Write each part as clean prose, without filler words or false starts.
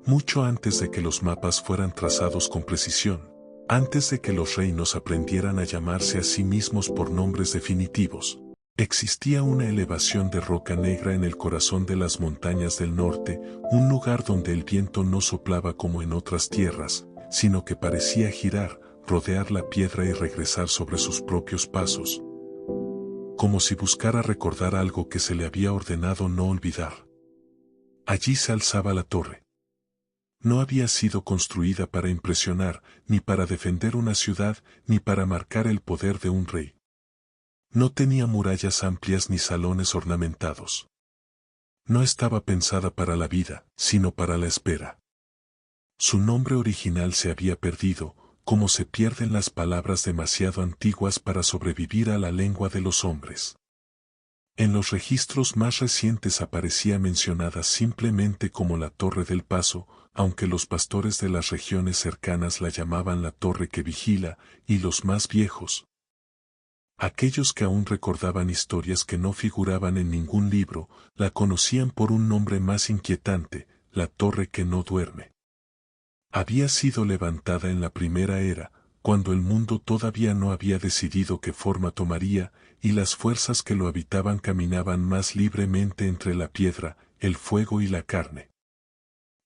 mucho antes de que los mapas fueran trazados con precisión, antes de que los reinos aprendieran a llamarse a sí mismos por nombres definitivos. Existía una elevación de roca negra en el corazón de las montañas del norte, un lugar donde el viento no soplaba como en otras tierras, sino que parecía girar, rodear la piedra y regresar sobre sus propios pasos, como si buscara recordar algo que se le había ordenado no olvidar. Allí se alzaba la torre. No había sido construida para impresionar, ni para defender una ciudad, ni para marcar el poder de un rey. No tenía murallas amplias ni salones ornamentados. No estaba pensada para la vida, sino para la espera. Su nombre original se había perdido, como se pierden las palabras demasiado antiguas para sobrevivir a la lengua de los hombres. En los registros más recientes aparecía mencionada simplemente como la Torre del Paso, aunque los pastores de las regiones cercanas la llamaban la Torre que vigila, y los más viejos, aquellos que aún recordaban historias que no figuraban en ningún libro, la conocían por un nombre más inquietante, la Torre que no duerme. Había sido levantada en la primera era, cuando el mundo todavía no había decidido qué forma tomaría, y las fuerzas que lo habitaban caminaban más libremente entre la piedra, el fuego y la carne.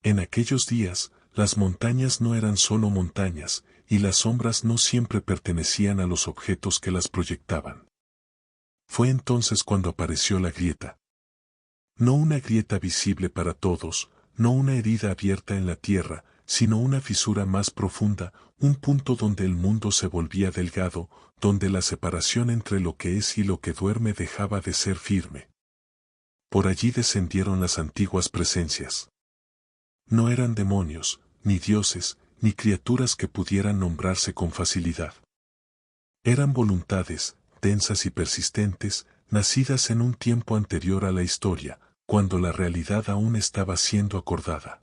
En aquellos días, las montañas no eran solo montañas, y las sombras no siempre pertenecían a los objetos que las proyectaban. Fue entonces cuando apareció la grieta. No una grieta visible para todos, no una herida abierta en la tierra, sino una fisura más profunda, un punto donde el mundo se volvía delgado, donde la separación entre lo que es y lo que duerme dejaba de ser firme. Por allí descendieron las antiguas presencias. No eran demonios, ni dioses, ni criaturas que pudieran nombrarse con facilidad. Eran voluntades, densas y persistentes, nacidas en un tiempo anterior a la historia, cuando la realidad aún estaba siendo acordada.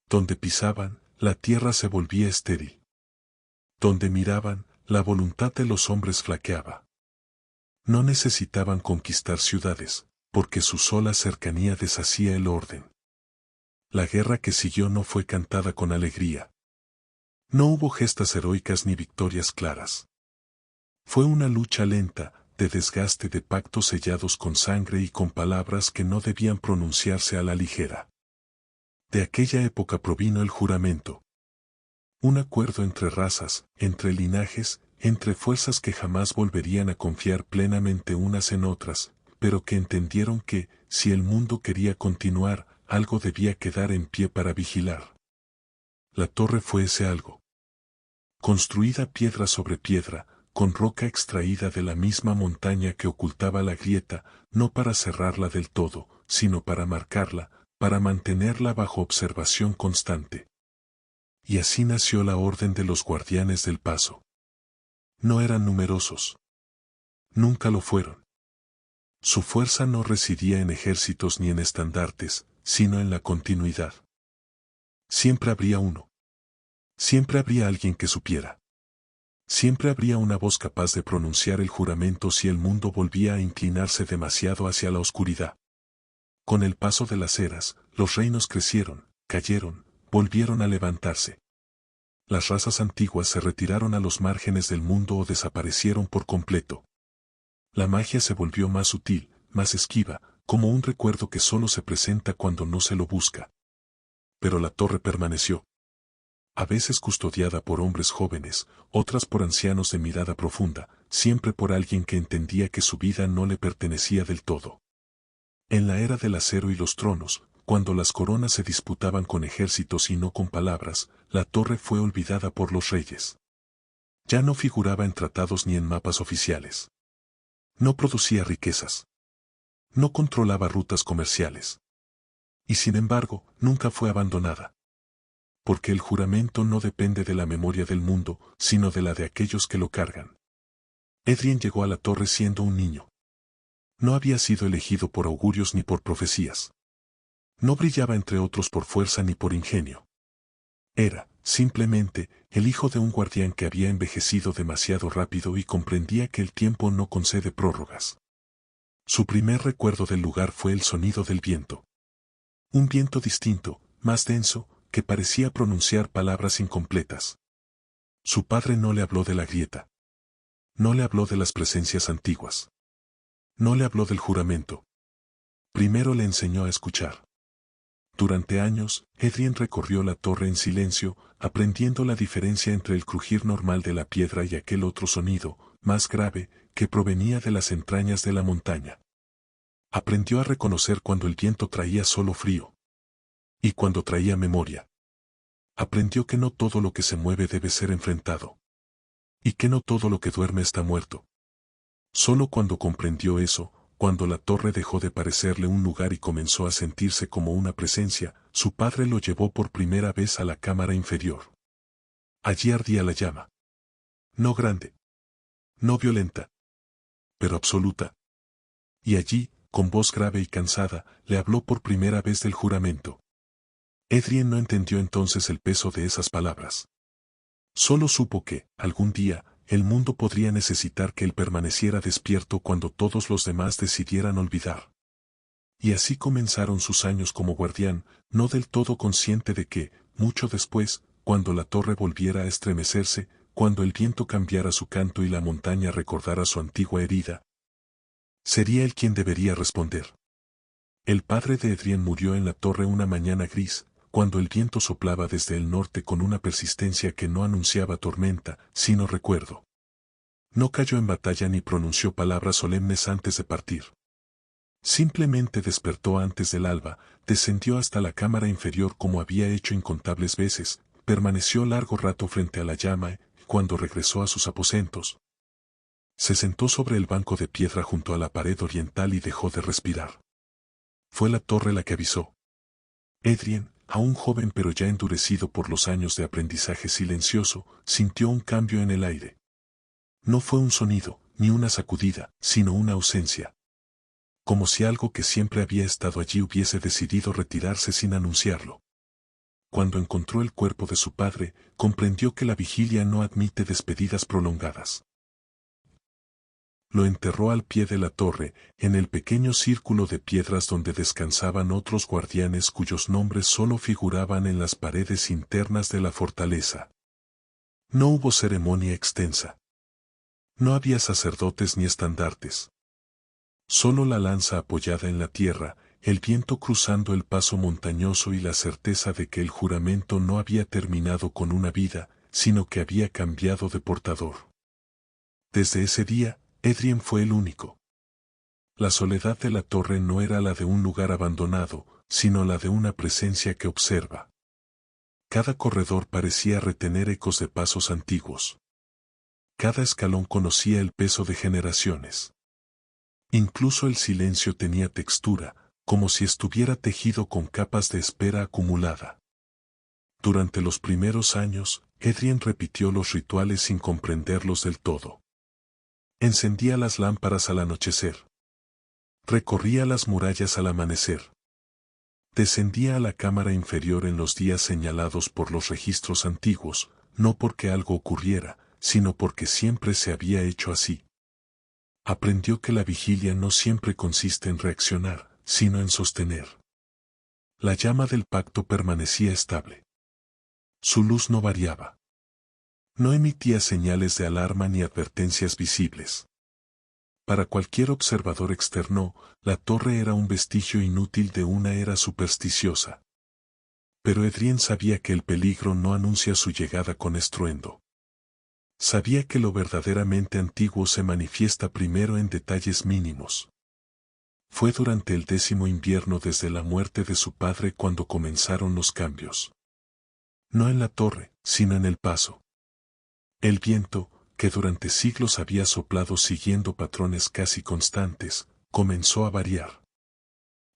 Donde pisaban, la tierra se volvía estéril. Donde miraban, la voluntad de los hombres flaqueaba. No necesitaban conquistar ciudades, porque su sola cercanía deshacía el orden. La guerra que siguió no fue cantada con alegría. No hubo gestas heroicas ni victorias claras. Fue una lucha lenta, de desgaste, de pactos sellados con sangre y con palabras que no debían pronunciarse a la ligera. De aquella época provino el juramento. Un acuerdo entre razas, entre linajes, entre fuerzas que jamás volverían a confiar plenamente unas en otras, pero que entendieron que, si el mundo quería continuar, algo debía quedar en pie para vigilar. La torre fue ese algo. Construida piedra sobre piedra, con roca extraída de la misma montaña que ocultaba la grieta, no para cerrarla del todo, sino para marcarla, para mantenerla bajo observación constante. Y así nació la Orden de los Guardianes del Paso. No eran numerosos. Nunca lo fueron. Su fuerza no residía en ejércitos ni en estandartes, sino en la continuidad. Siempre habría uno. Siempre habría alguien que supiera. Siempre habría una voz capaz de pronunciar el juramento si el mundo volvía a inclinarse demasiado hacia la oscuridad. Con el paso de las eras, los reinos crecieron, cayeron, volvieron a levantarse. Las razas antiguas se retiraron a los márgenes del mundo o desaparecieron por completo. La magia se volvió más sutil, más esquiva, como un recuerdo que solo se presenta cuando no se lo busca. Pero la torre permaneció. A veces custodiada por hombres jóvenes, otras por ancianos de mirada profunda, siempre por alguien que entendía que su vida no le pertenecía del todo. En la era del acero y los tronos, cuando las coronas se disputaban con ejércitos y no con palabras, la torre fue olvidada por los reyes. Ya no figuraba en tratados ni en mapas oficiales. No producía riquezas. No controlaba rutas comerciales. Y sin embargo, nunca fue abandonada. Porque el juramento no depende de la memoria del mundo, sino de la de aquellos que lo cargan. Edrien llegó a la torre siendo un niño. No había sido elegido por augurios ni por profecías. No brillaba entre otros por fuerza ni por ingenio. Era, simplemente, el hijo de un guardián que había envejecido demasiado rápido y comprendía que el tiempo no concede prórrogas. Su primer recuerdo del lugar fue el sonido del viento. Un viento distinto, más denso, que parecía pronunciar palabras incompletas. Su padre no le habló de la grieta. No le habló de las presencias antiguas. No le habló del juramento. Primero le enseñó a escuchar. Durante años, Adrien recorrió la torre en silencio, aprendiendo la diferencia entre el crujir normal de la piedra y aquel otro sonido, más grave, que provenía de las entrañas de la montaña. Aprendió a reconocer cuando el viento traía solo frío. Y cuando traía memoria. Aprendió que no todo lo que se mueve debe ser enfrentado. Y que no todo lo que duerme está muerto. Solo cuando comprendió eso, cuando la torre dejó de parecerle un lugar y comenzó a sentirse como una presencia, su padre lo llevó por primera vez a la cámara inferior. Allí ardía la llama. No grande. No violenta. Pero absoluta. Y allí, con voz grave y cansada, le habló por primera vez del juramento. Adrien no entendió entonces el peso de esas palabras. Solo supo que, algún día, el mundo podría necesitar que él permaneciera despierto cuando todos los demás decidieran olvidar. Y así comenzaron sus años como guardián, no del todo consciente de que, mucho después, cuando la torre volviera a estremecerse, cuando el viento cambiara su canto y la montaña recordara su antigua herida, sería él quien debería responder. El padre de Adrien murió en la torre una mañana gris, cuando el viento soplaba desde el norte con una persistencia que no anunciaba tormenta, sino recuerdo. No cayó en batalla ni pronunció palabras solemnes antes de partir. Simplemente despertó antes del alba, descendió hasta la cámara inferior como había hecho incontables veces, permaneció largo rato frente a la llama y, cuando regresó a sus aposentos, se sentó sobre el banco de piedra junto a la pared oriental y dejó de respirar. Fue la torre la que avisó. Adrien, aún joven pero ya endurecido por los años de aprendizaje silencioso, sintió un cambio en el aire. No fue un sonido, ni una sacudida, sino una ausencia. Como si algo que siempre había estado allí hubiese decidido retirarse sin anunciarlo. Cuando encontró el cuerpo de su padre, comprendió que la vigilia no admite despedidas prolongadas. Lo enterró al pie de la torre, en el pequeño círculo de piedras donde descansaban otros guardianes cuyos nombres solo figuraban en las paredes internas de la fortaleza. No hubo ceremonia extensa. No había sacerdotes ni estandartes. Solo la lanza apoyada en la tierra, el viento cruzando el paso montañoso y la certeza de que el juramento no había terminado con una vida, sino que había cambiado de portador. Desde ese día, Adrien fue el único. La soledad de la torre no era la de un lugar abandonado, sino la de una presencia que observa. Cada corredor parecía retener ecos de pasos antiguos. Cada escalón conocía el peso de generaciones. Incluso el silencio tenía textura, como si estuviera tejido con capas de espera acumulada. Durante los primeros años, Adrien repitió los rituales sin comprenderlos del todo. Encendía las lámparas al anochecer. Recorría las murallas al amanecer. Descendía a la cámara inferior en los días señalados por los registros antiguos, no porque algo ocurriera, sino porque siempre se había hecho así. Aprendió que la vigilia no siempre consiste en reaccionar, sino en sostener. La llama del pacto permanecía estable. Su luz no variaba. No emitía señales de alarma ni advertencias visibles. Para cualquier observador externo, la torre era un vestigio inútil de una era supersticiosa. Pero Adrien sabía que el peligro no anuncia su llegada con estruendo. Sabía que lo verdaderamente antiguo se manifiesta primero en detalles mínimos. Fue durante el 10º invierno desde la muerte de su padre cuando comenzaron los cambios. No en la torre, sino en el paso. El viento, que durante siglos había soplado siguiendo patrones casi constantes, comenzó a variar.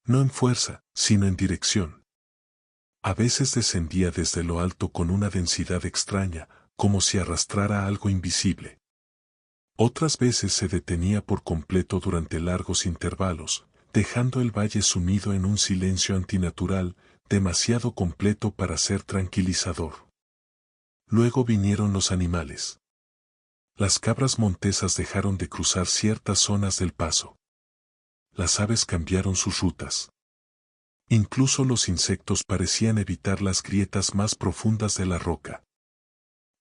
No en fuerza, sino en dirección. A veces descendía desde lo alto con una densidad extraña, como si arrastrara algo invisible. Otras veces se detenía por completo durante largos intervalos, dejando el valle sumido en un silencio antinatural, demasiado completo para ser tranquilizador. Luego vinieron los animales. Las cabras montesas dejaron de cruzar ciertas zonas del paso. Las aves cambiaron sus rutas. Incluso los insectos parecían evitar las grietas más profundas de la roca.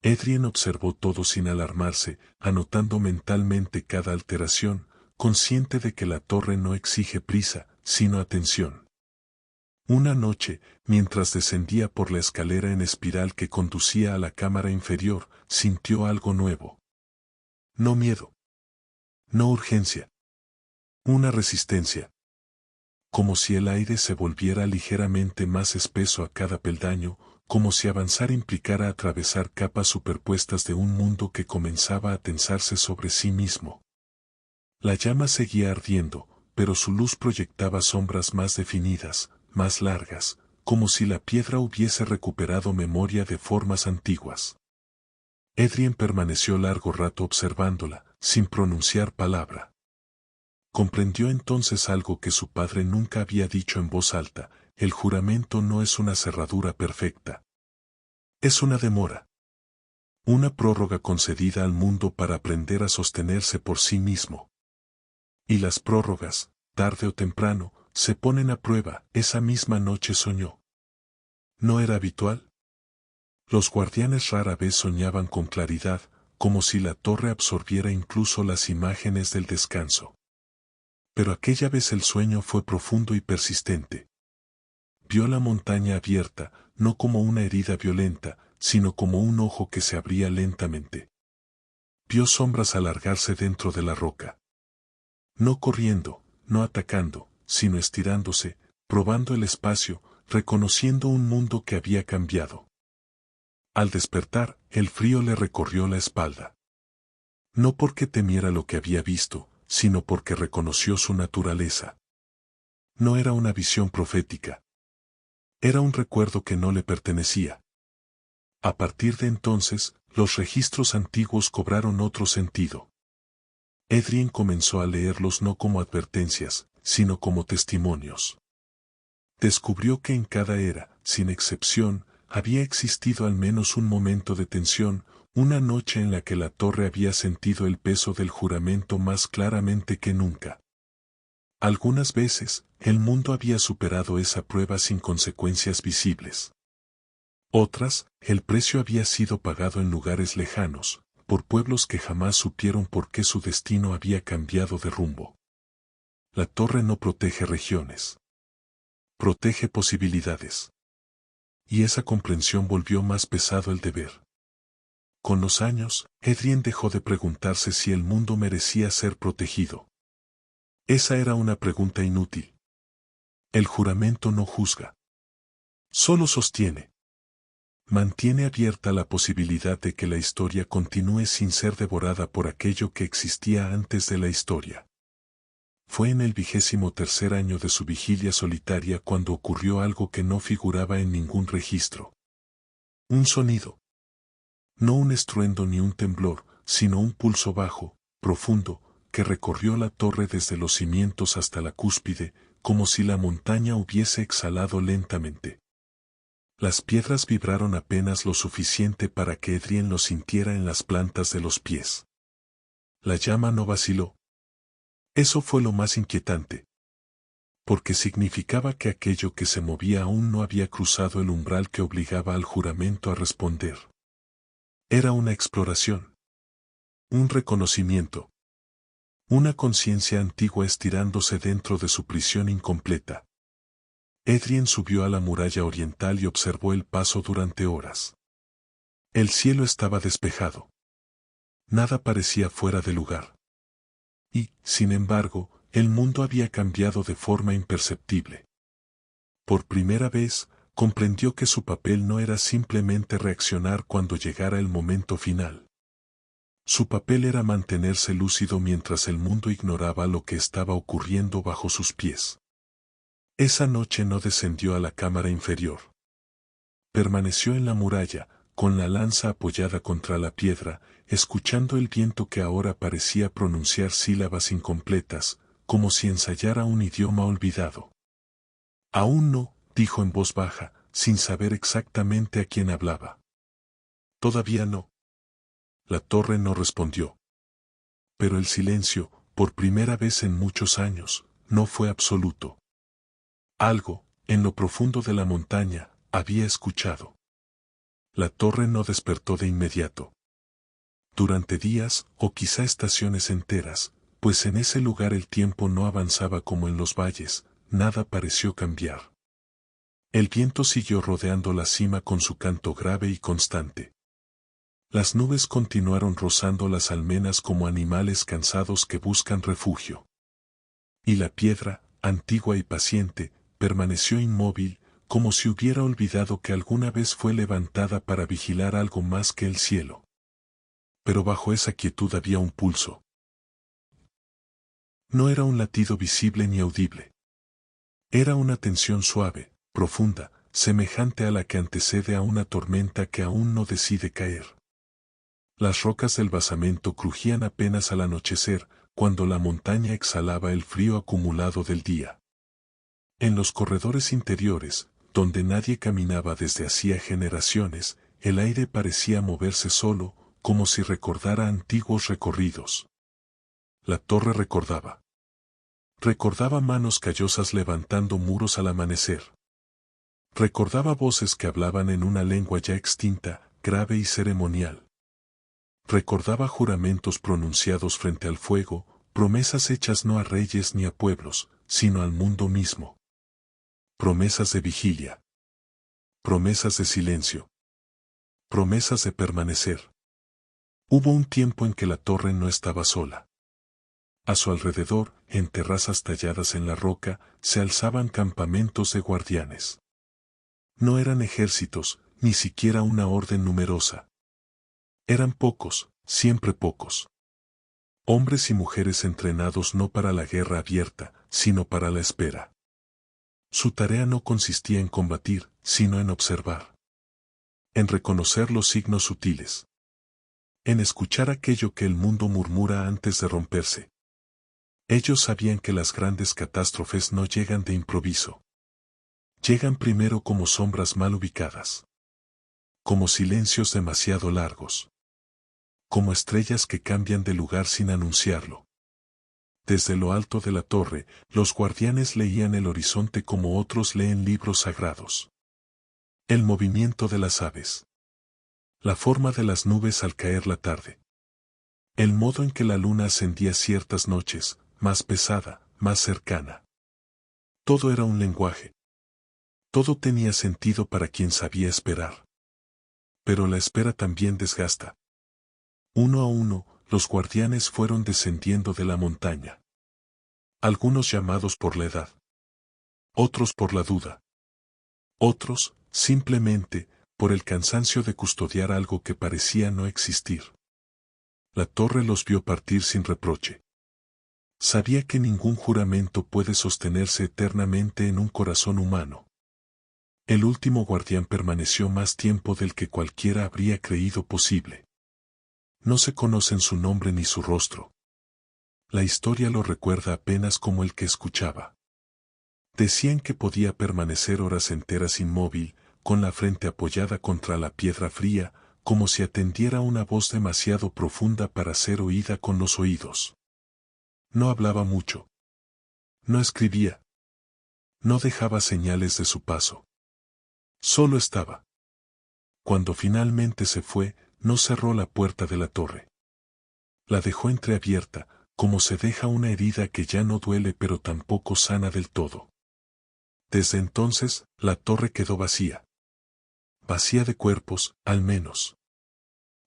Adrien observó todo sin alarmarse, anotando mentalmente cada alteración, consciente de que la torre no exige prisa, sino atención. Una noche, mientras descendía por la escalera en espiral que conducía a la cámara inferior, sintió algo nuevo. No miedo. No urgencia. Una resistencia. Como si el aire se volviera ligeramente más espeso a cada peldaño, como si avanzar implicara atravesar capas superpuestas de un mundo que comenzaba a tensarse sobre sí mismo. La llama seguía ardiendo, pero su luz proyectaba sombras más definidas, más largas, como si la piedra hubiese recuperado memoria de formas antiguas. Adrien permaneció largo rato observándola, sin pronunciar palabra. Comprendió entonces algo que su padre nunca había dicho en voz alta: el juramento no es una cerradura perfecta. Es una demora. Una prórroga concedida al mundo para aprender a sostenerse por sí mismo. Y las prórrogas, tarde o temprano, se ponen a prueba. Esa misma noche soñó. ¿No era habitual? Los guardianes rara vez soñaban con claridad, como si la torre absorbiera incluso las imágenes del descanso. Pero aquella vez el sueño fue profundo y persistente. Vio la montaña abierta, no como una herida violenta, sino como un ojo que se abría lentamente. Vio sombras alargarse dentro de la roca. No corriendo, no atacando, sino estirándose, probando el espacio, reconociendo un mundo que había cambiado. Al despertar, el frío le recorrió la espalda. No porque temiera lo que había visto, sino porque reconoció su naturaleza. No era una visión profética. Era un recuerdo que no le pertenecía. A partir de entonces, los registros antiguos cobraron otro sentido. Adrien comenzó a leerlos no como advertencias, sino como testimonios. Descubrió que en cada era, sin excepción, había existido al menos un momento de tensión, una noche en la que la torre había sentido el peso del juramento más claramente que nunca. Algunas veces, el mundo había superado esa prueba sin consecuencias visibles. Otras, el precio había sido pagado en lugares lejanos, por pueblos que jamás supieron por qué su destino había cambiado de rumbo. La torre no protege regiones. Protege posibilidades. Y esa comprensión volvió más pesado el deber. Con los años, Adrien dejó de preguntarse si el mundo merecía ser protegido. Esa era una pregunta inútil. El juramento no juzga. Solo sostiene. Mantiene abierta la posibilidad de que la historia continúe sin ser devorada por aquello que existía antes de la historia. Fue en el 23º año de su vigilia solitaria cuando ocurrió algo que no figuraba en ningún registro. Un sonido. No un estruendo ni un temblor, sino un pulso bajo, profundo, que recorrió la torre desde los cimientos hasta la cúspide, como si la montaña hubiese exhalado lentamente. Las piedras vibraron apenas lo suficiente para que Adrien lo sintiera en las plantas de los pies. La llama no vaciló. Eso fue lo más inquietante. Porque significaba que aquello que se movía aún no había cruzado el umbral que obligaba al juramento a responder. Era una exploración. Un reconocimiento. Una conciencia antigua estirándose dentro de su prisión incompleta. Adrien subió a la muralla oriental y observó el paso durante horas. El cielo estaba despejado. Nada parecía fuera de lugar. Y, sin embargo, el mundo había cambiado de forma imperceptible. Por primera vez, comprendió que su papel no era simplemente reaccionar cuando llegara el momento final. Su papel era mantenerse lúcido mientras el mundo ignoraba lo que estaba ocurriendo bajo sus pies. Esa noche no descendió a la cámara inferior. Permaneció en la muralla, con la lanza apoyada contra la piedra, escuchando el viento que ahora parecía pronunciar sílabas incompletas, como si ensayara un idioma olvidado. Aún no, dijo en voz baja, sin saber exactamente a quién hablaba. Todavía no. La torre no respondió. Pero el silencio, por primera vez en muchos años, no fue absoluto. Algo, en lo profundo de la montaña, había escuchado. La torre no despertó de inmediato. Durante días, o quizá estaciones enteras, pues en ese lugar el tiempo no avanzaba como en los valles, nada pareció cambiar. El viento siguió rodeando la cima con su canto grave y constante. Las nubes continuaron rozando las almenas como animales cansados que buscan refugio. Y la piedra, antigua y paciente, permaneció inmóvil, como si hubiera olvidado que alguna vez fue levantada para vigilar algo más que el cielo. Pero bajo esa quietud había un pulso. No era un latido visible ni audible. Era una tensión suave, profunda, semejante a la que antecede a una tormenta que aún no decide caer. Las rocas del basamento crujían apenas al anochecer, cuando la montaña exhalaba el frío acumulado del día. En los corredores interiores, donde nadie caminaba desde hacía generaciones, el aire parecía moverse solo, como si recordara antiguos recorridos. La torre recordaba. Recordaba manos callosas levantando muros al amanecer. Recordaba voces que hablaban en una lengua ya extinta, grave y ceremonial. Recordaba juramentos pronunciados frente al fuego, promesas hechas no a reyes ni a pueblos, sino al mundo mismo. Promesas de vigilia. Promesas de silencio. Promesas de permanecer. Hubo un tiempo en que la torre no estaba sola. A su alrededor, en terrazas talladas en la roca, se alzaban campamentos de guardianes. No eran ejércitos, ni siquiera una orden numerosa. Eran pocos, siempre pocos. Hombres y mujeres entrenados no para la guerra abierta, sino para la espera. Su tarea no consistía en combatir, sino en observar. En reconocer los signos sutiles. En escuchar aquello que el mundo murmura antes de romperse. Ellos sabían que las grandes catástrofes no llegan de improviso. Llegan primero como sombras mal ubicadas. Como silencios demasiado largos. Como estrellas que cambian de lugar sin anunciarlo. Desde lo alto de la torre, los guardianes leían el horizonte como otros leen libros sagrados. El movimiento de las aves. La forma de las nubes al caer la tarde. El modo en que la luna ascendía ciertas noches, más pesada, más cercana. Todo era un lenguaje. Todo tenía sentido para quien sabía esperar. Pero la espera también desgasta. Uno a uno, los guardianes fueron descendiendo de la montaña. Algunos llamados por la edad. Otros por la duda. Otros, simplemente, por el cansancio de custodiar algo que parecía no existir. La torre los vio partir sin reproche. Sabía que ningún juramento puede sostenerse eternamente en un corazón humano. El último guardián permaneció más tiempo del que cualquiera habría creído posible. No se conocen su nombre ni su rostro. La historia lo recuerda apenas como el que escuchaba. Decían que podía permanecer horas enteras inmóvil, con la frente apoyada contra la piedra fría, como si atendiera una voz demasiado profunda para ser oída con los oídos. No hablaba mucho. No escribía. No dejaba señales de su paso. Solo estaba. Cuando finalmente se fue, no cerró la puerta de la torre. La dejó entreabierta, como se deja una herida que ya no duele pero tampoco sana del todo. Desde entonces, la torre quedó vacía. Vacía de cuerpos, al menos.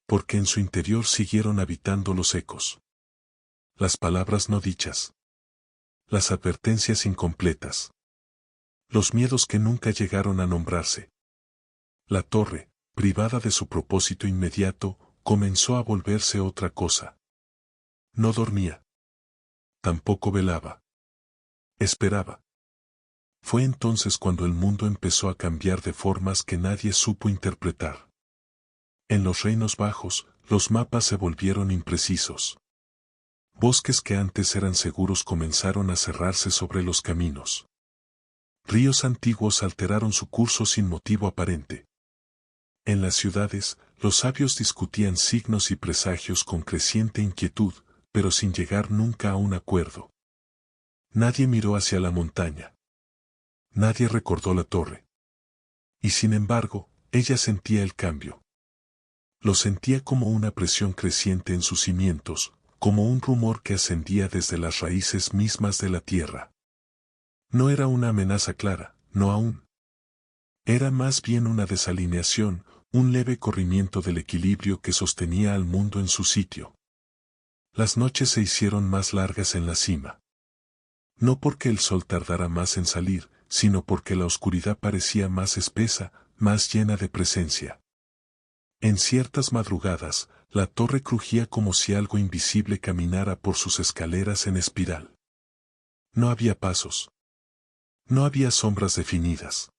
Porque en su interior siguieron habitando los ecos. Las palabras no dichas. Las advertencias incompletas. Los miedos que nunca llegaron a nombrarse. La torre, privada de su propósito inmediato, comenzó a volverse otra cosa. No dormía. Tampoco velaba. Esperaba. Fue entonces cuando el mundo empezó a cambiar de formas que nadie supo interpretar. En los reinos bajos, los mapas se volvieron imprecisos. Bosques que antes eran seguros comenzaron a cerrarse sobre los caminos. Ríos antiguos alteraron su curso sin motivo aparente. En las ciudades, los sabios discutían signos y presagios con creciente inquietud, pero sin llegar nunca a un acuerdo. Nadie miró hacia la montaña. Nadie recordó la torre. Y sin embargo, ella sentía el cambio. Lo sentía como una presión creciente en sus cimientos, como un rumor que ascendía desde las raíces mismas de la tierra. No era una amenaza clara, no aún. Era más bien una desalineación, un leve corrimiento del equilibrio que sostenía al mundo en su sitio. Las noches se hicieron más largas en la cima. No porque el sol tardara más en salir, sino porque la oscuridad parecía más espesa, más llena de presencia. En ciertas madrugadas, la torre crujía como si algo invisible caminara por sus escaleras en espiral. No había pasos. No había sombras definidas.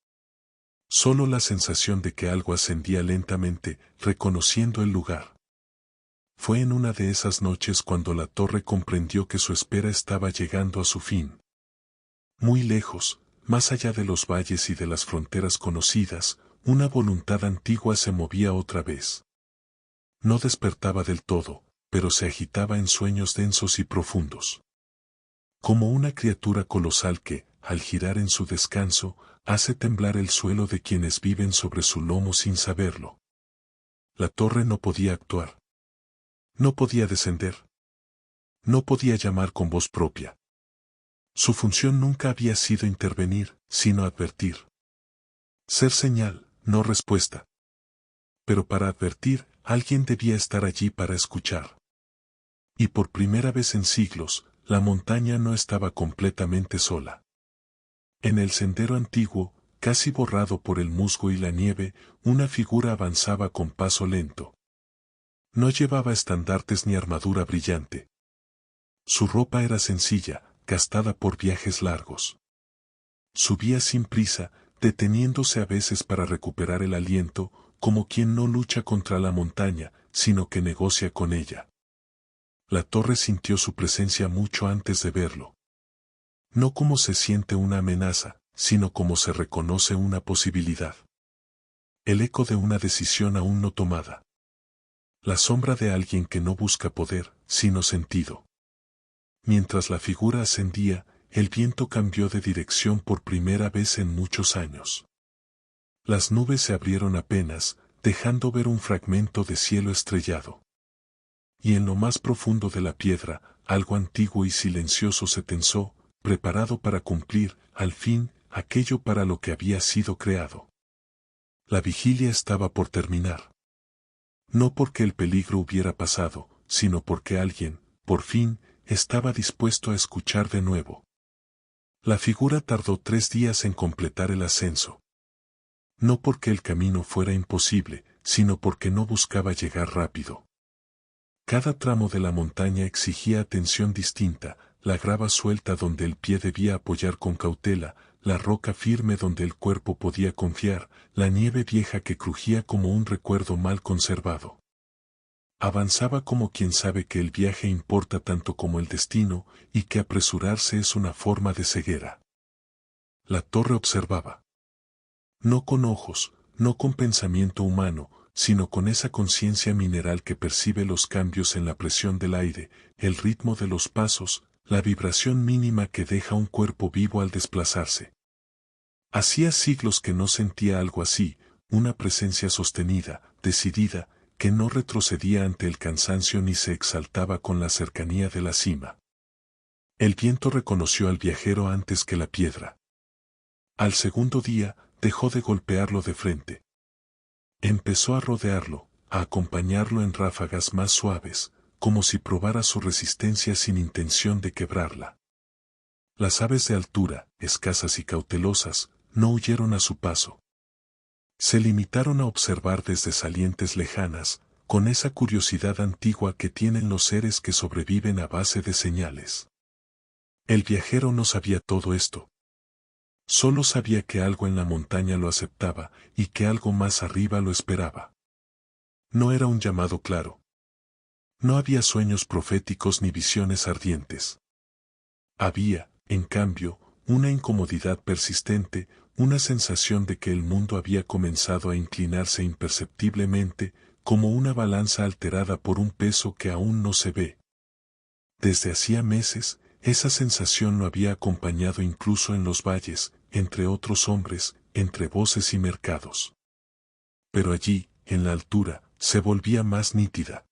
Solo la sensación de que algo ascendía lentamente, reconociendo el lugar. Fue en una de esas noches cuando la torre comprendió que su espera estaba llegando a su fin. Muy lejos, más allá de los valles y de las fronteras conocidas, una voluntad antigua se movía otra vez. No despertaba del todo, pero se agitaba en sueños densos y profundos. Como una criatura colosal que, al girar en su descanso, hace temblar el suelo de quienes viven sobre su lomo sin saberlo. La torre no podía actuar. No podía descender. No podía llamar con voz propia. Su función nunca había sido intervenir, sino advertir. Ser señal, no respuesta. Pero para advertir, alguien debía estar allí para escuchar. Y por primera vez en siglos, la montaña no estaba completamente sola. En el sendero antiguo, casi borrado por el musgo y la nieve, una figura avanzaba con paso lento. No llevaba estandartes ni armadura brillante. Su ropa era sencilla, gastada por viajes largos. Subía sin prisa, deteniéndose a veces para recuperar el aliento, como quien no lucha contra la montaña, sino que negocia con ella. La torre sintió su presencia mucho antes de verlo. No como se siente una amenaza, sino como se reconoce una posibilidad. El eco de una decisión aún no tomada. La sombra de alguien que no busca poder, sino sentido. Mientras la figura ascendía, el viento cambió de dirección por primera vez en muchos años. Las nubes se abrieron apenas, dejando ver un fragmento de cielo estrellado. Y en lo más profundo de la piedra, algo antiguo y silencioso se tensó, preparado para cumplir, al fin, aquello para lo que había sido creado. La vigilia estaba por terminar. No porque el peligro hubiera pasado, sino porque alguien, por fin, estaba dispuesto a escuchar de nuevo. La figura tardó 3 días en completar el ascenso. No porque el camino fuera imposible, sino porque no buscaba llegar rápido. Cada tramo de la montaña exigía atención distinta, la grava suelta donde el pie debía apoyar con cautela, la roca firme donde el cuerpo podía confiar, la nieve vieja que crujía como un recuerdo mal conservado. Avanzaba como quien sabe que el viaje importa tanto como el destino, y que apresurarse es una forma de ceguera. La torre observaba. No con ojos, no con pensamiento humano, sino con esa conciencia mineral que percibe los cambios en la presión del aire, el ritmo de los pasos, la vibración mínima que deja un cuerpo vivo al desplazarse. Hacía siglos que no sentía algo así, una presencia sostenida, decidida, que no retrocedía ante el cansancio ni se exaltaba con la cercanía de la cima. El viento reconoció al viajero antes que la piedra. Al segundo día, dejó de golpearlo de frente. Empezó a rodearlo, a acompañarlo en ráfagas más suaves, como si probara su resistencia sin intención de quebrarla. Las aves de altura, escasas y cautelosas, no huyeron a su paso. Se limitaron a observar desde salientes lejanas, con esa curiosidad antigua que tienen los seres que sobreviven a base de señales. El viajero no sabía todo esto. Solo sabía que algo en la montaña lo aceptaba, y que algo más arriba lo esperaba. No era un llamado claro. No había sueños proféticos ni visiones ardientes. Había, en cambio, una incomodidad persistente, una sensación de que el mundo había comenzado a inclinarse imperceptiblemente, como una balanza alterada por un peso que aún no se ve. Desde hacía meses, esa sensación lo había acompañado incluso en los valles, entre otros hombres, entre voces y mercados. Pero allí, en la altura, se volvía más nítida.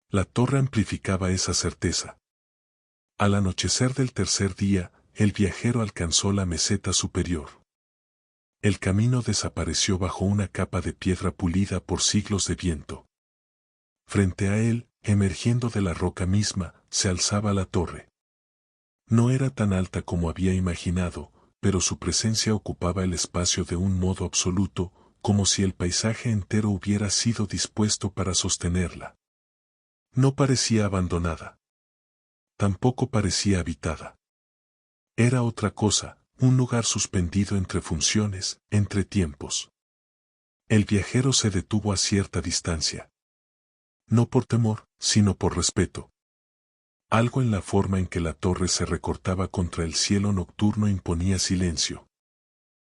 La torre amplificaba esa certeza. Al anochecer del tercer día, el viajero alcanzó la meseta superior. El camino desapareció bajo una capa de piedra pulida por siglos de viento. Frente a él, emergiendo de la roca misma, se alzaba la torre. No era tan alta como había imaginado, pero su presencia ocupaba el espacio de un modo absoluto, como si el paisaje entero hubiera sido dispuesto para sostenerla. No parecía abandonada. Tampoco parecía habitada. Era otra cosa, un lugar suspendido entre funciones, entre tiempos. El viajero se detuvo a cierta distancia. No por temor, sino por respeto. Algo en la forma en que la torre se recortaba contra el cielo nocturno imponía silencio.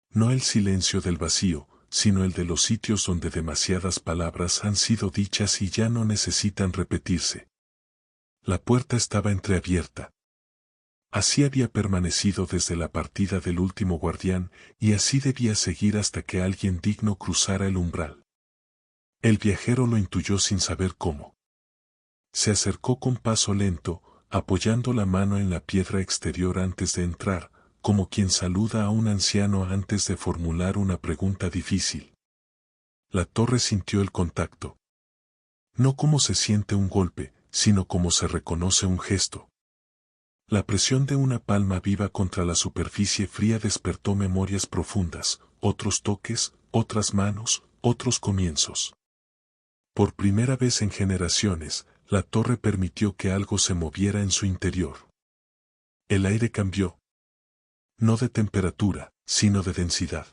No el silencio del vacío, sino el de los sitios donde demasiadas palabras han sido dichas y ya no necesitan repetirse. La puerta estaba entreabierta. Así había permanecido desde la partida del último guardián, y así debía seguir hasta que alguien digno cruzara el umbral. El viajero lo intuyó sin saber cómo. Se acercó con paso lento, apoyando la mano en la piedra exterior antes de entrar, como quien saluda a un anciano antes de formular una pregunta difícil. La torre sintió el contacto. No como se siente un golpe, sino como se reconoce un gesto. La presión de una palma viva contra la superficie fría despertó memorias profundas, otros toques, otras manos, otros comienzos. Por primera vez en generaciones, la torre permitió que algo se moviera en su interior. El aire cambió. No de temperatura, sino de densidad.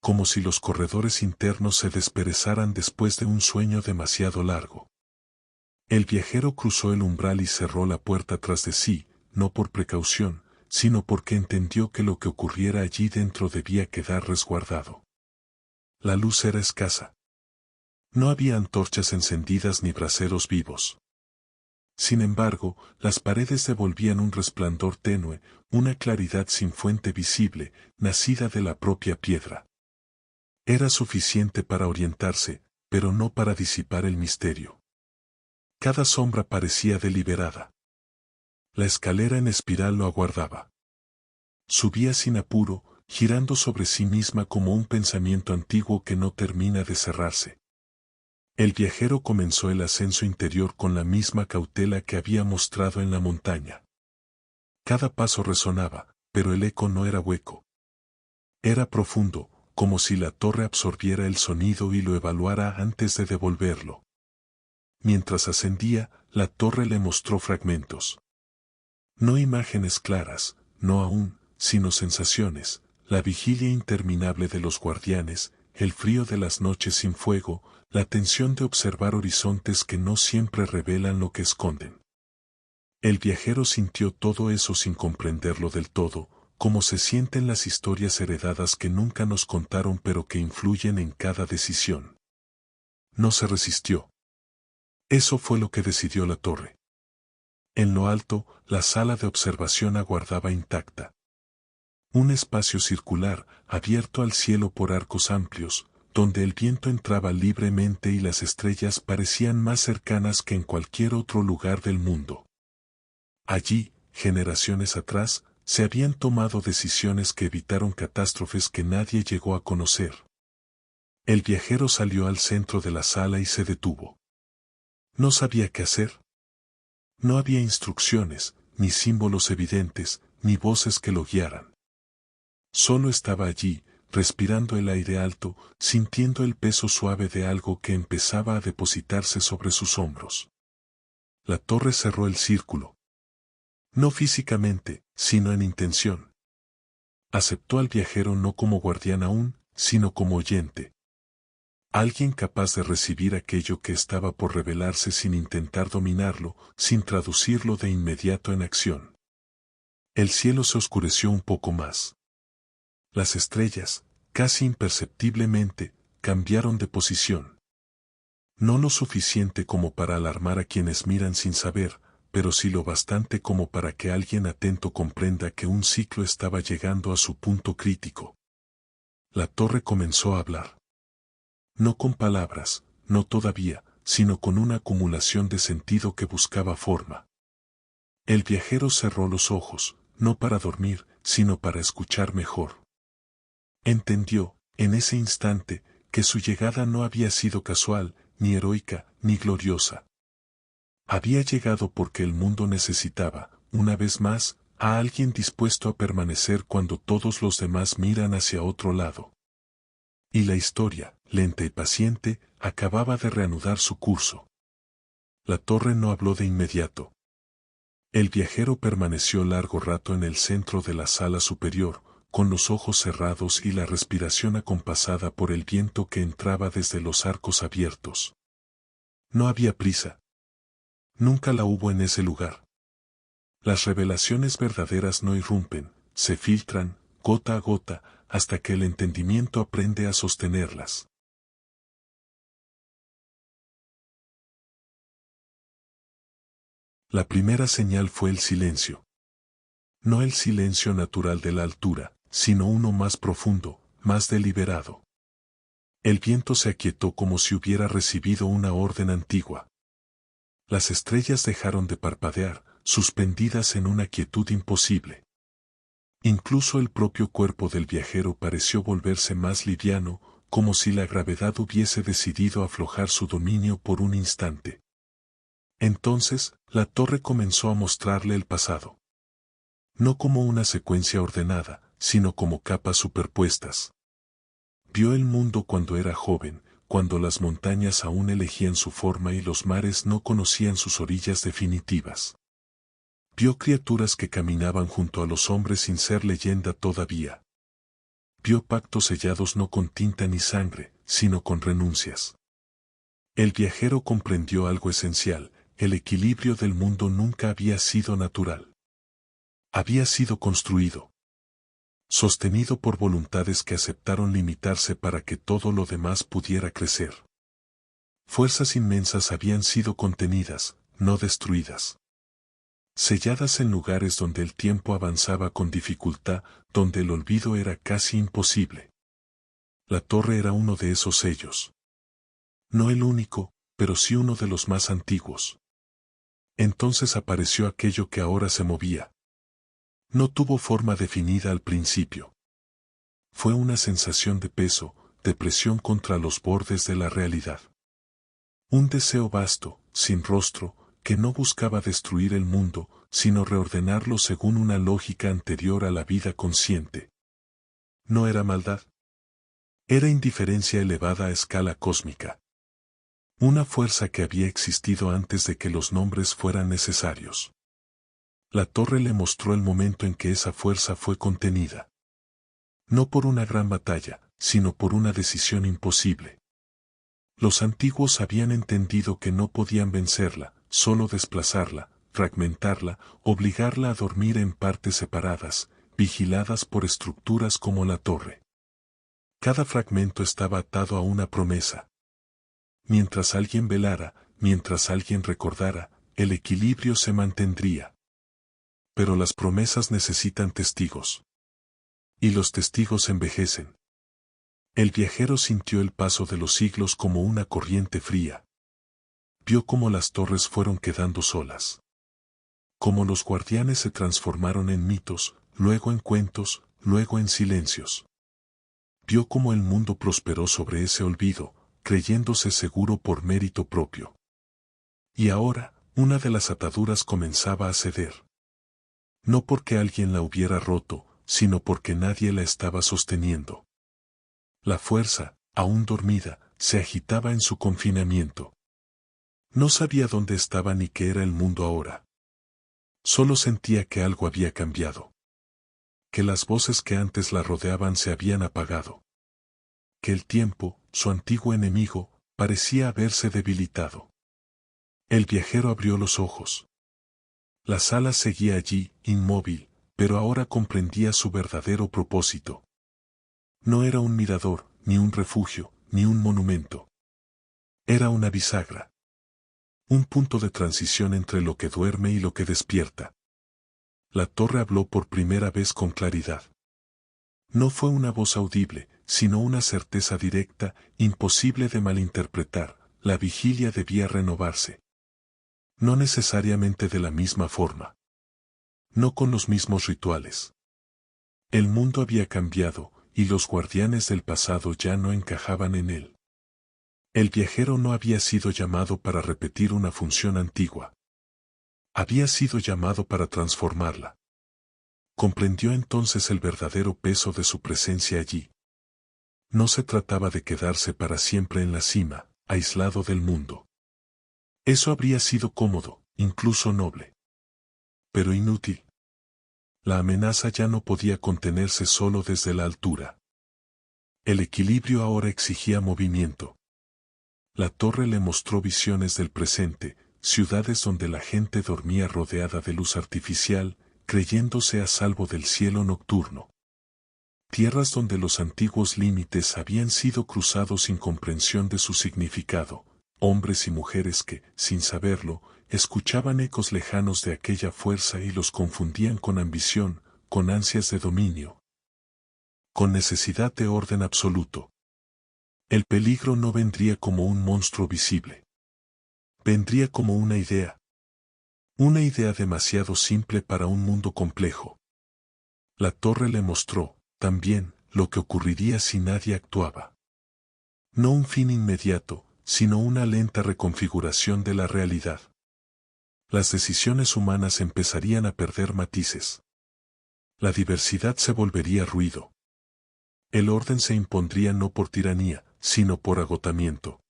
Como si los corredores internos se desperezaran después de un sueño demasiado largo. El viajero cruzó el umbral y cerró la puerta tras de sí, no por precaución, sino porque entendió que lo que ocurriera allí dentro debía quedar resguardado. La luz era escasa. No había antorchas encendidas ni braseros vivos. Sin embargo, las paredes devolvían un resplandor tenue, una claridad sin fuente visible, nacida de la propia piedra. Era suficiente para orientarse, pero no para disipar el misterio. Cada sombra parecía deliberada. La escalera en espiral lo aguardaba. Subía sin apuro, girando sobre sí misma como un pensamiento antiguo que no termina de cerrarse. El viajero comenzó el ascenso interior con la misma cautela que había mostrado en la montaña. Cada paso resonaba, pero el eco no era hueco. Era profundo, como si la torre absorbiera el sonido y lo evaluara antes de devolverlo. Mientras ascendía, la torre le mostró fragmentos. No imágenes claras, no aún, sino sensaciones, la vigilia interminable de los guardianes, el frío de las noches sin fuego, la tensión de observar horizontes que no siempre revelan lo que esconden. El viajero sintió todo eso sin comprenderlo del todo, como se sienten las historias heredadas que nunca nos contaron pero que influyen en cada decisión. No se resistió. Eso fue lo que decidió la torre. En lo alto, la sala de observación aguardaba intacta. Un espacio circular, abierto al cielo por arcos amplios, donde el viento entraba libremente y las estrellas parecían más cercanas que en cualquier otro lugar del mundo. Allí, generaciones atrás, se habían tomado decisiones que evitaron catástrofes que nadie llegó a conocer. El viajero salió al centro de la sala y se detuvo. No sabía qué hacer. No había instrucciones, ni símbolos evidentes, ni voces que lo guiaran. Solo estaba allí, respirando el aire alto, sintiendo el peso suave de algo que empezaba a depositarse sobre sus hombros. La torre cerró el círculo. No físicamente, sino en intención. Aceptó al viajero no como guardián aún, sino como oyente. Alguien capaz de recibir aquello que estaba por revelarse sin intentar dominarlo, sin traducirlo de inmediato en acción. El cielo se oscureció un poco más. Las estrellas, casi imperceptiblemente, cambiaron de posición. No lo suficiente como para alarmar a quienes miran sin saber, pero sí lo bastante como para que alguien atento comprenda que un ciclo estaba llegando a su punto crítico. La torre comenzó a hablar. No con palabras, no todavía, sino con una acumulación de sentido que buscaba forma. El viajero cerró los ojos, no para dormir, sino para escuchar mejor. Entendió, en ese instante, que su llegada no había sido casual, ni heroica, ni gloriosa. Había llegado porque el mundo necesitaba, una vez más, a alguien dispuesto a permanecer cuando todos los demás miran hacia otro lado. Y la historia, lenta y paciente, acababa de reanudar su curso. La torre no habló de inmediato. El viajero permaneció largo rato en el centro de la sala superior, con los ojos cerrados y la respiración acompasada por el viento que entraba desde los arcos abiertos. No había prisa. Nunca la hubo en ese lugar. Las revelaciones verdaderas no irrumpen, se filtran, gota a gota, hasta que el entendimiento aprende a sostenerlas. La primera señal fue el silencio. No el silencio natural de la altura, sino uno más profundo, más deliberado. El viento se aquietó como si hubiera recibido una orden antigua. Las estrellas dejaron de parpadear, suspendidas en una quietud imposible. Incluso el propio cuerpo del viajero pareció volverse más liviano, como si la gravedad hubiese decidido aflojar su dominio por un instante. Entonces, la torre comenzó a mostrarle el pasado. No como una secuencia ordenada, sino como capas superpuestas. Vio el mundo cuando era joven, cuando las montañas aún elegían su forma y los mares no conocían sus orillas definitivas. Vio criaturas que caminaban junto a los hombres sin ser leyenda todavía. Vio pactos sellados no con tinta ni sangre, sino con renuncias. El viajero comprendió algo esencial: el equilibrio del mundo nunca había sido natural. Había sido construido. Sostenido por voluntades que aceptaron limitarse para que todo lo demás pudiera crecer. Fuerzas inmensas habían sido contenidas, no destruidas. Selladas en lugares donde el tiempo avanzaba con dificultad, donde el olvido era casi imposible. La torre era uno de esos sellos. No el único, pero sí uno de los más antiguos. Entonces apareció aquello que ahora se movía. No tuvo forma definida al principio. Fue una sensación de peso, de presión contra los bordes de la realidad. Un deseo vasto, sin rostro, que no buscaba destruir el mundo, sino reordenarlo según una lógica anterior a la vida consciente. No era maldad. Era indiferencia elevada a escala cósmica. Una fuerza que había existido antes de que los nombres fueran necesarios. La torre le mostró el momento en que esa fuerza fue contenida. No por una gran batalla, sino por una decisión imposible. Los antiguos habían entendido que no podían vencerla, solo desplazarla, fragmentarla, obligarla a dormir en partes separadas, vigiladas por estructuras como la torre. Cada fragmento estaba atado a una promesa. Mientras alguien velara, mientras alguien recordara, el equilibrio se mantendría. Pero las promesas necesitan testigos. Y los testigos envejecen. El viajero sintió el paso de los siglos como una corriente fría. Vio cómo las torres fueron quedando solas. Cómo los guardianes se transformaron en mitos, luego en cuentos, luego en silencios. Vio cómo el mundo prosperó sobre ese olvido, creyéndose seguro por mérito propio. Y ahora, una de las ataduras comenzaba a ceder. No porque alguien la hubiera roto, sino porque nadie la estaba sosteniendo. La fuerza, aún dormida, se agitaba en su confinamiento. No sabía dónde estaba ni qué era el mundo ahora. Solo sentía que algo había cambiado. Que las voces que antes la rodeaban se habían apagado. Que el tiempo, su antiguo enemigo, parecía haberse debilitado. El viajero abrió los ojos. La sala seguía allí, inmóvil, pero ahora comprendía su verdadero propósito. No era un mirador, ni un refugio, ni un monumento. Era una bisagra. Un punto de transición entre lo que duerme y lo que despierta. La torre habló por primera vez con claridad. No fue una voz audible, sino una certeza directa, imposible de malinterpretar. La vigilia debía renovarse. No necesariamente de la misma forma. No con los mismos rituales. El mundo había cambiado, y los guardianes del pasado ya no encajaban en él. El viajero no había sido llamado para repetir una función antigua. Había sido llamado para transformarla. Comprendió entonces el verdadero peso de su presencia allí. No se trataba de quedarse para siempre en la cima, aislado del mundo. Eso habría sido cómodo, incluso noble. Pero inútil. La amenaza ya no podía contenerse solo desde la altura. El equilibrio ahora exigía movimiento. La torre le mostró visiones del presente, ciudades donde la gente dormía rodeada de luz artificial, creyéndose a salvo del cielo nocturno. Tierras donde los antiguos límites habían sido cruzados sin comprensión de su significado, hombres y mujeres que, sin saberlo, escuchaban ecos lejanos de aquella fuerza y los confundían con ambición, con ansias de dominio, con necesidad de orden absoluto. El peligro no vendría como un monstruo visible. Vendría como una idea. Una idea demasiado simple para un mundo complejo. La torre le mostró, también, lo que ocurriría si nadie actuaba. No un fin inmediato, sino una lenta reconfiguración de la realidad. Las decisiones humanas empezarían a perder matices. La diversidad se volvería ruido. El orden se impondría no por tiranía, sino por agotamiento.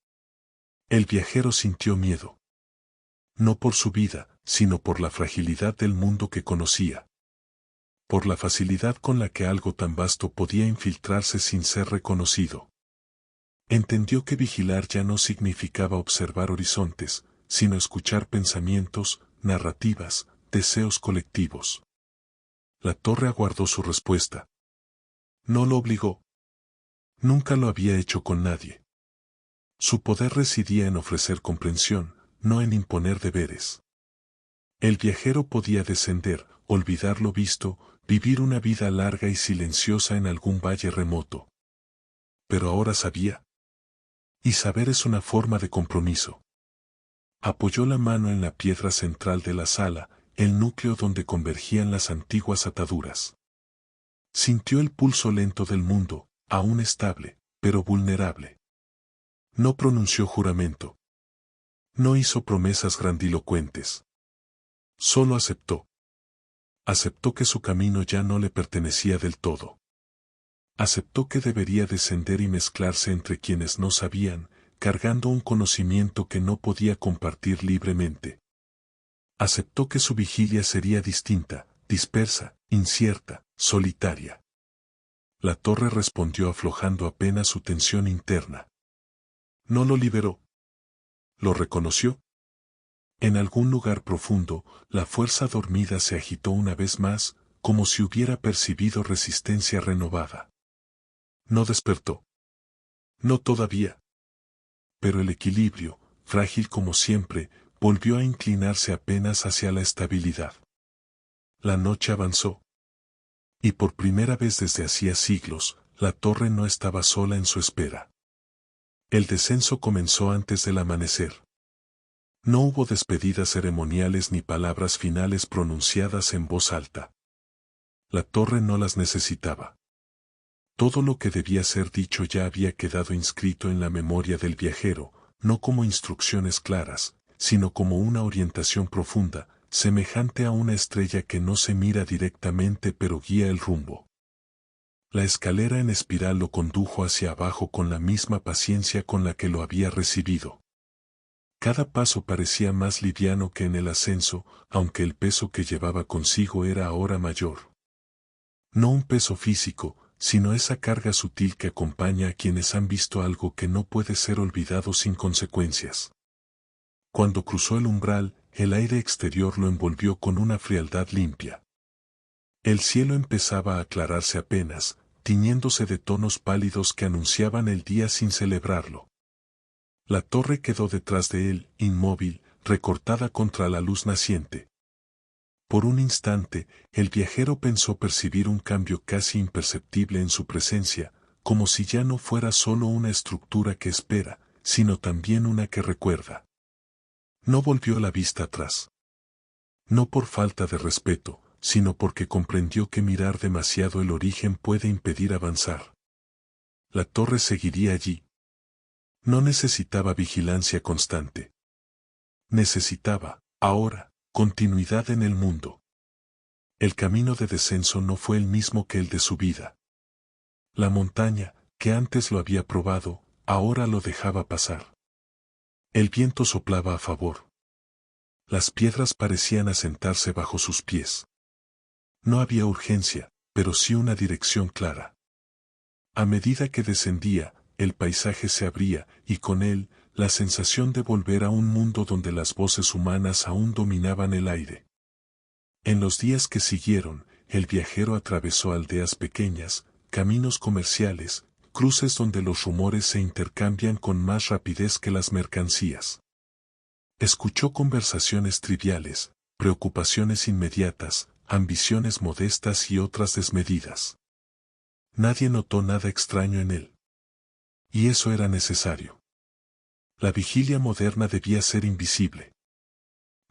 El viajero sintió miedo. No por su vida, sino por la fragilidad del mundo que conocía. Por la facilidad con la que algo tan vasto podía infiltrarse sin ser reconocido. Entendió que vigilar ya no significaba observar horizontes, sino escuchar pensamientos, narrativas, deseos colectivos. La torre aguardó su respuesta. No lo obligó. Nunca lo había hecho con nadie. Su poder residía en ofrecer comprensión, no en imponer deberes. El viajero podía descender, olvidar lo visto, vivir una vida larga y silenciosa en algún valle remoto. Pero ahora sabía. Y saber es una forma de compromiso. Apoyó la mano en la piedra central de la sala, el núcleo donde convergían las antiguas ataduras. Sintió el pulso lento del mundo, aún estable, pero vulnerable. No pronunció juramento. No hizo promesas grandilocuentes. Solo aceptó. Aceptó que su camino ya no le pertenecía del todo. Aceptó que debería descender y mezclarse entre quienes no sabían, cargando un conocimiento que no podía compartir libremente. Aceptó que su vigilia sería distinta, dispersa, incierta, solitaria. La torre respondió aflojando apenas su tensión interna. No lo liberó. Lo reconoció. En algún lugar profundo, la fuerza dormida se agitó una vez más, como si hubiera percibido resistencia renovada. No despertó. No todavía. Pero el equilibrio, frágil como siempre, volvió a inclinarse apenas hacia la estabilidad. La noche avanzó. Y por primera vez desde hacía siglos, la torre no estaba sola en su espera. El descenso comenzó antes del amanecer. No hubo despedidas ceremoniales ni palabras finales pronunciadas en voz alta. La torre no las necesitaba. Todo lo que debía ser dicho ya había quedado inscrito en la memoria del viajero, no como instrucciones claras, sino como una orientación profunda, semejante a una estrella que no se mira directamente pero guía el rumbo. La escalera en espiral lo condujo hacia abajo con la misma paciencia con la que lo había recibido. Cada paso parecía más liviano que en el ascenso, aunque el peso que llevaba consigo era ahora mayor. No un peso físico, sino esa carga sutil que acompaña a quienes han visto algo que no puede ser olvidado sin consecuencias. Cuando cruzó el umbral, el aire exterior lo envolvió con una frialdad limpia. El cielo empezaba a aclararse apenas, tiñéndose de tonos pálidos que anunciaban el día sin celebrarlo. La torre quedó detrás de él, inmóvil, recortada contra la luz naciente. Por un instante, el viajero pensó percibir un cambio casi imperceptible en su presencia, como si ya no fuera solo una estructura que espera, sino también una que recuerda. No volvió la vista atrás. No por falta de respeto, sino porque comprendió que mirar demasiado el origen puede impedir avanzar. La torre seguiría allí. No necesitaba vigilancia constante. Necesitaba, ahora, continuidad en el mundo. El camino de descenso no fue el mismo que el de subida. La montaña, que antes lo había probado, ahora lo dejaba pasar. El viento soplaba a favor. Las piedras parecían asentarse bajo sus pies. No había urgencia, pero sí una dirección clara. A medida que descendía, el paisaje se abría, y con él, la sensación de volver a un mundo donde las voces humanas aún dominaban el aire. En los días que siguieron, el viajero atravesó aldeas pequeñas, caminos comerciales, cruces donde los rumores se intercambian con más rapidez que las mercancías. Escuchó conversaciones triviales, preocupaciones inmediatas, ambiciones modestas y otras desmedidas. Nadie notó nada extraño en él. Y eso era necesario. La vigilia moderna debía ser invisible.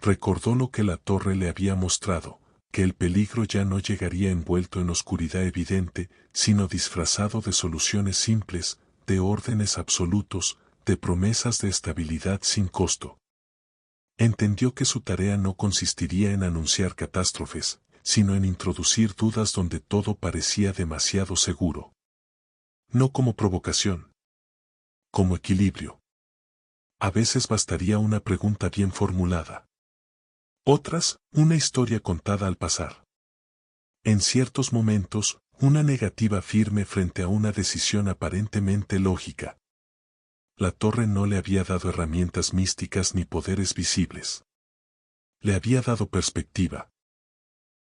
Recordó lo que la torre le había mostrado, que el peligro ya no llegaría envuelto en oscuridad evidente, sino disfrazado de soluciones simples, de órdenes absolutos, de promesas de estabilidad sin costo. Entendió que su tarea no consistiría en anunciar catástrofes, sino en introducir dudas donde todo parecía demasiado seguro. No como provocación. Como equilibrio. A veces bastaría una pregunta bien formulada. Otras, una historia contada al pasar. En ciertos momentos, una negativa firme frente a una decisión aparentemente lógica. La torre no le había dado herramientas místicas ni poderes visibles. Le había dado perspectiva.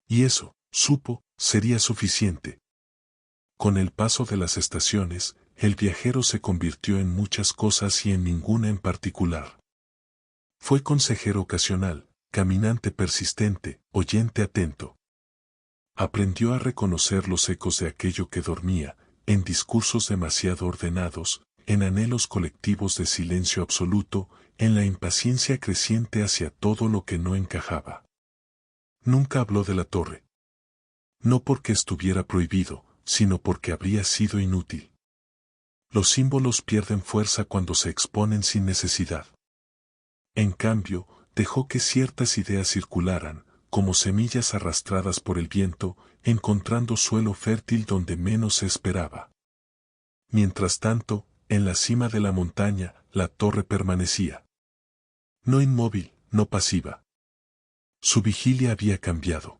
Y eso, supo, sería suficiente. Con el paso de las estaciones, el viajero se convirtió en muchas cosas y en ninguna en particular. Fue consejero ocasional, caminante persistente, oyente atento. Aprendió a reconocer los ecos de aquello que dormía, en discursos demasiado ordenados, en anhelos colectivos de silencio absoluto, en la impaciencia creciente hacia todo lo que no encajaba. Nunca habló de la torre. No porque estuviera prohibido, sino porque habría sido inútil. Los símbolos pierden fuerza cuando se exponen sin necesidad. En cambio, dejó que ciertas ideas circularan, como semillas arrastradas por el viento, encontrando suelo fértil donde menos se esperaba. Mientras tanto, en la cima de la montaña, la torre permanecía. No inmóvil, no pasiva. Su vigilia había cambiado.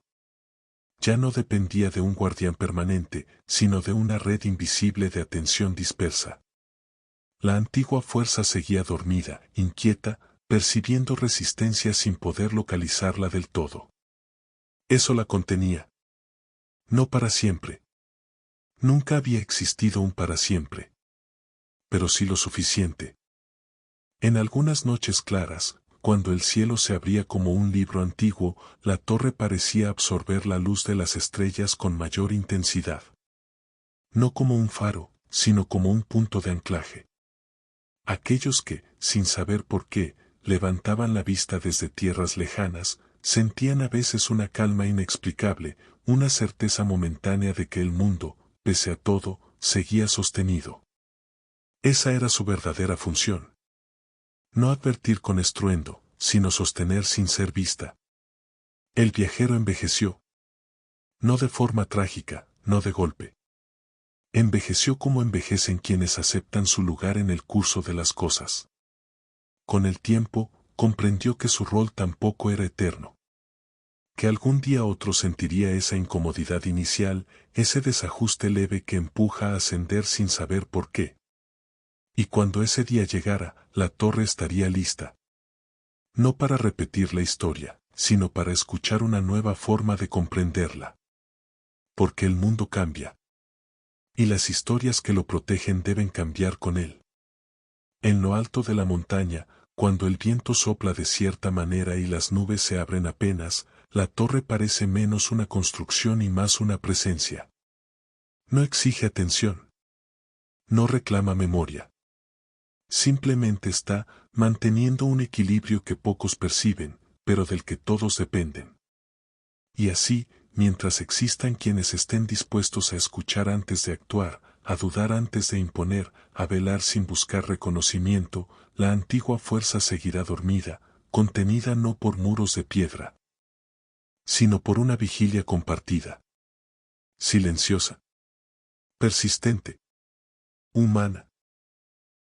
Ya no dependía de un guardián permanente, sino de una red invisible de atención dispersa. La antigua fuerza seguía dormida, inquieta, percibiendo resistencia sin poder localizarla del todo. Eso la contenía. No para siempre. Nunca había existido un para siempre. Pero sí lo suficiente. En algunas noches claras, cuando el cielo se abría como un libro antiguo, la torre parecía absorber la luz de las estrellas con mayor intensidad. No como un faro, sino como un punto de anclaje. Aquellos que, sin saber por qué, levantaban la vista desde tierras lejanas, sentían a veces una calma inexplicable, una certeza momentánea de que el mundo, pese a todo, seguía sostenido. Esa era su verdadera función. No advertir con estruendo, sino sostener sin ser vista. El viajero envejeció. No de forma trágica, no de golpe. Envejeció como envejecen quienes aceptan su lugar en el curso de las cosas. Con el tiempo, comprendió que su rol tampoco era eterno. Que algún día otro sentiría esa incomodidad inicial, ese desajuste leve que empuja a ascender sin saber por qué. Y cuando ese día llegara, la torre estaría lista. No para repetir la historia, sino para escuchar una nueva forma de comprenderla. Porque el mundo cambia. Y las historias que lo protegen deben cambiar con él. En lo alto de la montaña, Cuando el viento sopla de cierta manera y las nubes se abren apenas, la torre parece menos una construcción y más una presencia. No exige atención. No reclama memoria. Simplemente está manteniendo un equilibrio que pocos perciben, pero del que todos dependen. Y así, mientras existan quienes estén dispuestos a escuchar antes de actuar, a dudar antes de imponer, a velar sin buscar reconocimiento, la antigua fuerza seguirá dormida, contenida no por muros de piedra, sino por una vigilia compartida. Silenciosa. Persistente. Humana.